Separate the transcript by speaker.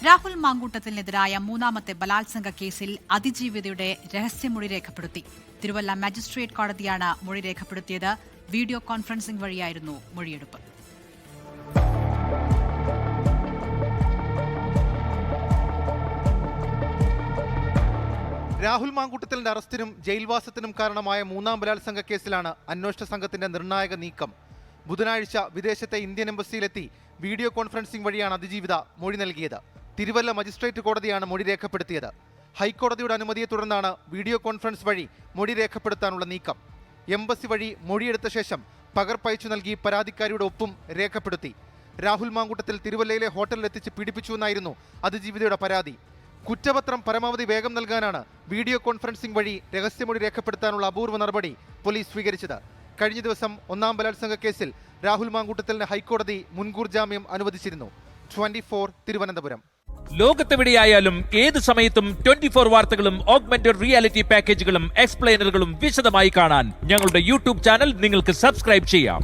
Speaker 1: രാഹുൽ മാങ്കൂട്ടത്തിനെതിരായ മൂന്നാമത്തെ ബലാത്സംഗ കേസിൽ അതിജീവിതയുടെ രഹസ്യമൊഴി രേഖപ്പെടുത്തി. തിരുവല്ല മജിസ്ട്രേറ്റ് കോടതിയാണ് മൊഴി രേഖപ്പെടുത്തിയത്. വീഡിയോ കോൺഫറൻസിംഗ് വഴിയായിരുന്നു മൊഴിയെടുപ്പ്.
Speaker 2: രാഹുൽ മാങ്കൂട്ടത്തിലിന്റെ അറസ്റ്റിനും ജയിൽവാസത്തിനും കാരണമായ മൂന്നാം ബലാത്സംഗ കേസിലാണ് അന്വേഷണ സംഘത്തിന്റെ നിർണായക നീക്കം. ബുധനാഴ്ച വിദേശത്തെ ഇന്ത്യൻ എംബസിയിലെത്തി വീഡിയോ കോൺഫറൻസിംഗ് വഴിയാണ് അതിജീവിത മൊഴി നൽകിയത്. തിരുവല്ല മജിസ്ട്രേറ്റ് കോടതിയാണ് മൊഴി രേഖപ്പെടുത്തിയത്. ഹൈക്കോടതിയുടെ അനുമതിയെ തുടർന്നാണ് വീഡിയോ കോൺഫറൻസ് വഴി മൊഴി രേഖപ്പെടുത്താനുള്ള നീക്കം. എംബസി വഴി മൊഴിയെടുത്ത ശേഷം പകർപ്പയച്ചു നൽകി പരാതിക്കാരിയുടെ ഒപ്പും രേഖപ്പെടുത്തി. രാഹുൽ മാങ്കൂട്ടത്തിൽ തിരുവല്ലയിലെ ഹോട്ടലിലെത്തിച്ച് പീഡിപ്പിച്ചുവെന്നായിരുന്നു അതിജീവിതയുടെ പരാതി. കുറ്റപത്രം പരമാവധി വേഗം നൽകാനാണ് വീഡിയോ കോൺഫറൻസിംഗ് വഴി രഹസ്യമൊഴി രേഖപ്പെടുത്താനുള്ള അപൂർവ നടപടി പോലീസ് സ്വീകരിച്ചത്. കഴിഞ്ഞ ദിവസം ഒന്നാം ബലാത്സംഗ കേസിൽ രാഹുൽ മാങ്കൂട്ടത്തിന് ഹൈക്കോടതി മുൻകൂർ ജാമ്യം അനുവദിച്ചിരുന്നു. 24 തിരുവനന്തപുരം.
Speaker 3: ലോകത്തെവിടെയായാലും ഏത് സമയത്തും 24 വാർത്തകളും ഓഗ്മെന്റഡ് റിയാലിറ്റി പാക്കേജുകളും എക്സ്പ്ലെയിനറുകളും വിശദമായി കാണാൻ ഞങ്ങളുടെ യൂട്യൂബ് ചാനൽ നിങ്ങൾക്ക് സബ്സ്ക്രൈബ് ചെയ്യാം.